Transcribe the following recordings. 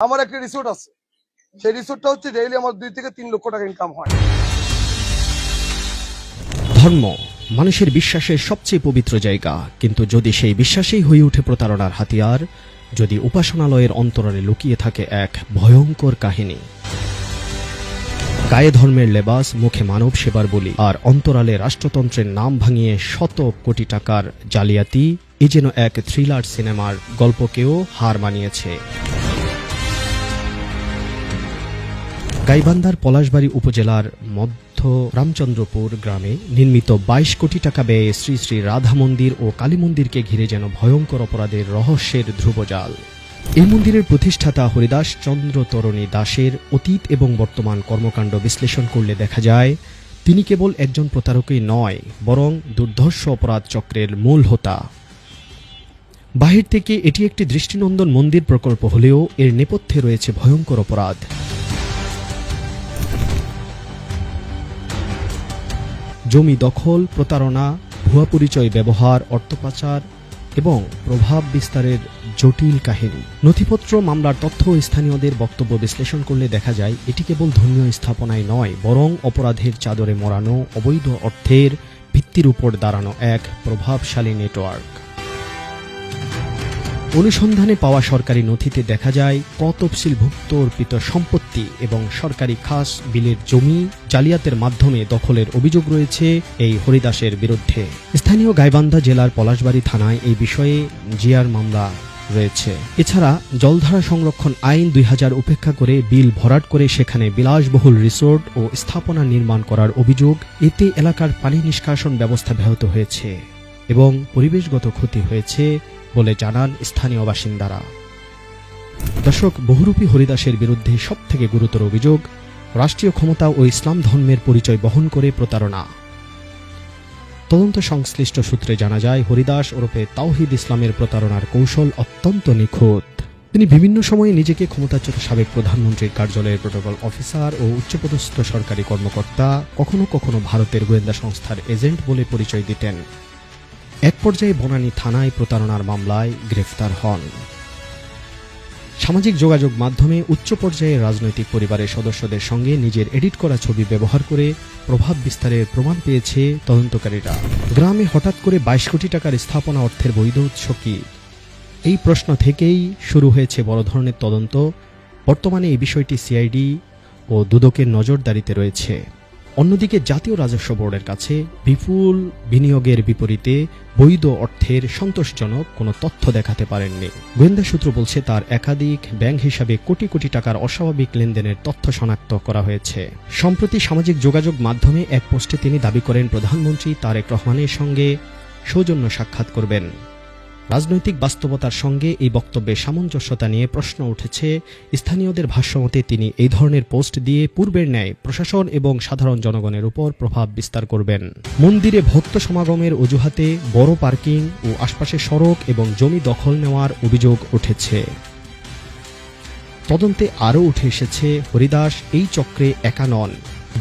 আমার একটা রিসোর্ট আছে, সেই রিসোর্টটা হচ্ছে ডেইলি আমার 2 থেকে 3 লক্ষ টাকা ইনকাম হয়। ধর্ম মানুষের বিশ্বাসের সবচেয়ে পবিত্র জায়গা, কিন্তু যদি সেই বিশ্বাসেই হয়ে ওঠে প্রতারণার হাতিয়ার, যদি উপাসনালয়ের অন্তরালে লুকিয়ে থাকে এক ভয়ঙ্কর কাহিনী। গায়ে ধর্মের লেবাস, মুখে মানব সেবার বলি, আর অন্তরালে রাষ্ট্রতন্ত্রের নাম ভাঙিয়ে শত কোটি টাকার জালিয়াতি, এ যেন এক থ্রিলার সিনেমার গল্পকেও হার মানিয়েছে। গাইবান্ধার পলাশবাড়ী উপজেলার মধ্য রামচন্দ্রপুর গ্রামে নির্মিত 22 কোটি টাকা ব্যয়ে শ্রী শ্রী রাধা মন্দির ও কালী মন্দিরকে ঘিরে যেন ভয়ঙ্কর অপরাধের রহস্যের ধ্রুবজাল। এই মন্দিরের প্রতিষ্ঠাতা হরিদাস চন্দ্র তরণী দাসের অতীত এবং বর্তমান কর্মকাণ্ড বিশ্লেষণ করলে দেখা যায়, তিনি কেবল একজন প্রতারকই নয়, বরং দুর্ধর্ষ অপরাধ চক্রের মূল হোতা। বাহির থেকে এটি একটি দৃষ্টিনন্দন মন্দির প্রকল্প হলেও এর নেপথ্যে রয়েছে ভয়ঙ্কর অপরাধ। জমি দখল, প্রতারণা, ভুয়া পরিচয় ব্যবহার, অর্থ পাচার এবং প্রভাব বিস্তারের জটিল কাহিনী। নথিপত্র, মামলার তথ্য ও স্থানীয়দের বক্তব্য বিশ্লেষণ করলে দেখা যায়, এটি কেবল ধর্মীয় স্থাপনায় নয়, বরং অপরাধের চাদরে মোড়ানো, অবৈধ অর্থের ভিত্তির উপর দাঁড়ানো এক প্রভাবশালী নেটওয়ার্ক। অনুসন্ধানে পাওয়া সরকারি নথিতে দেখা যায়, তফসিলভুক্ত অর্পিত সম্পত্তি এবং সরকারি খাস বিলের জমি জালিয়াতের মাধ্যমে দখলের অভিযোগ রয়েছে এই হরিদাসের বিরুদ্ধে। স্থানীয় গাইবান্ধা জেলার পলাশবাড়ী থানায় এই বিষয়ে জিআর মামলা রয়েছে। এছাড়া জলধারা সংরক্ষণ আইন 2000 উপেক্ষা করে বিল ভরাট করে সেখানে বিলাসবহুল রিসোর্ট ও স্থাপনা নির্মাণ করার অভিযোগ। এতে এলাকার পানি নিষ্কাশন ব্যবস্থা ব্যাহত হয়েছে এবং পরিবেশগত ক্ষতি হয়েছে বলে জানান স্থানীয় বাসিন্দারা। দর্শক, বহুরূপী হরিদাসের বিরুদ্ধে সবথেকে গুরুতর অভিযোগ রাষ্ট্রীয় ক্ষমতা ও ইসলাম ধর্মের পরিচয় বহন করে প্রতারণা। তদন্ত সংশ্লিষ্ট সূত্রে জানা যায়, হরিদাস ওরফে তাওহিদ ইসলামের প্রতারণার কৌশল অত্যন্ত নিখুঁত। তিনি বিভিন্ন সময়ে নিজেকে ক্ষমতাচ্যুত সাবেক প্রধানমন্ত্রীর কার্যালয়ের প্রোটোকল অফিসার ও উচ্চপদস্থ সরকারি কর্মকর্তা, কখনো কখনো ভারতের গোয়েন্দা সংস্থার এজেন্ট বলে পরিচয় দিতেন। এক পর্যায়ে বনানী থানায় প্রতারণার মামলায় গ্রেফতার হন। সামাজিক যোগাযোগ মাধ্যমে উচ্চ পর্যায়ের রাজনৈতিক পরিবারের সদস্যদের সঙ্গে নিজের এডিট করা ছবি ব্যবহার করে প্রভাব বিস্তারের প্রমাণ পেয়েছে তদন্তকারীরা। গ্রামে হঠাৎ করে 22 কোটি টাকার স্থাপনা অর্থের বৈধ উৎস কি? এই প্রশ্ন থেকেই শুরু হয়েছে বড় ধরনের তদন্ত। বর্তমানে এই বিষয়টি সিআইডি ও দুদকের নজরদারিতে রয়েছে। অন্যদিকে জাতীয় রাজস্ব বোর্ডের কাছে বিপুল বিনিয়োগের বিপরীতে বৈধ অর্থের সন্তোষজনক কোনো তথ্য দেখাতে পারেননি। গোয়েন্দা সূত্র বলছে, তার একাধিক ব্যাংক হিসাবে কোটি কোটি টাকার অস্বাভাবিক লেনদেনের তথ্য শনাক্ত করা হয়েছে। সম্প্রতি সামাজিক যোগাযোগ মাধ্যমে এক পোস্টে তিনি দাবি করেন, প্রধানমন্ত্রী তারেক রহমানের সঙ্গে সৌজন্য সাক্ষাৎ করবেন। রাজনৈতিক বাস্তবতার সঙ্গে এই বক্তব্যের সামঞ্জস্যতা নিয়ে প্রশ্ন উঠেছে। স্থানীয়দের ভাষ্যমতে তিনি এই ধরনের পোস্ট দিয়ে পূর্বের ন্যায় প্রশাসন এবং সাধারণ জনগণের উপর প্রভাব বিস্তার করবেন। মন্দিরে ভক্ত সমাগমের অজুহাতে বড় পার্কিং ও আশপাশে সড়ক এবং জমি দখল নেওয়ার অভিযোগ উঠেছে। তদন্তে আরও উঠে এসেছে, হরিদাস এই চক্রে একা নন,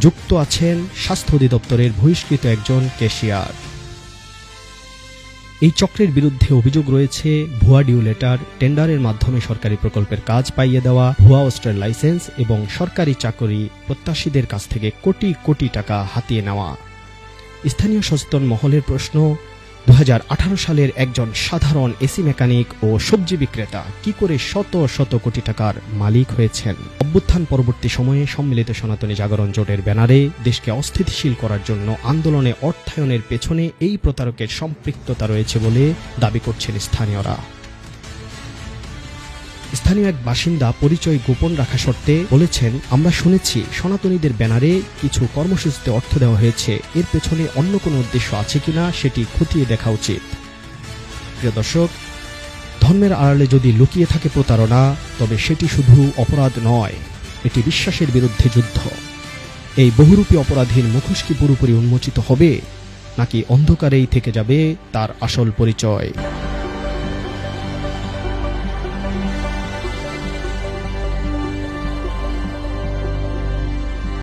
যুক্ত আছেন স্বাস্থ্য অধিদপ্তরের বহিষ্কৃত একজন ক্যাশিয়ার। এই চক্রের বিরুদ্ধে অভিযোগ রয়েছে ভুয়া ডিউ লেটার, টেন্ডারের মাধ্যমে সরকারি প্রকল্পের কাজ পাইয়ে দেওয়া, ভুয়া অস্ত্রের লাইসেন্স এবং সরকারি চাকরি প্রত্যাশীদের কাছ থেকে কোটি কোটি টাকা হাতিয়ে নেওয়া। স্থানীয় সচেতন মহলের প্রশ্ন, 2018 সালের একজন সাধারণ এসি মেকানিক ও সবজি বিক্রেতা কি করে শত শত কোটি টাকার মালিক হয়েছেন? অভ্যুত্থান পরবর্তী সময়ে সম্মিলিত সনাতনী জাগরণ জোটের ব্যানারে দেশকে অস্থিতিশীল করার জন্য আন্দোলনে অর্থায়নের পেছনে এই প্রতারকের সম্পৃক্ততা রয়েছে বলে দাবি করছেন স্থানীয়রা। স্থানীয় এক বাসিন্দা পরিচয় গোপন রাখা সত্ত্বে বলেছেন, আমরা শুনেছি সনাতনীদের ব্যানারে কিছু কর্মসূচিতে অর্থ দেওয়া হয়েছে, এর পেছনে অন্য কোনো উদ্দেশ্য আছে কিনা সেটি খতিয়ে দেখা উচিত। প্রিয় দর্শক, ধর্মের আড়ালে যদি লুকিয়ে থাকে প্রতারণা, তবে সেটি শুধু অপরাধ নয়, এটি বিশ্বাসের বিরুদ্ধে যুদ্ধ। এই বহুরূপী অপরাধীর মুখোশ কি পুরোপুরি উন্মোচিত হবে, নাকি অন্ধকারেই থেকে যাবে তার আসল পরিচয়?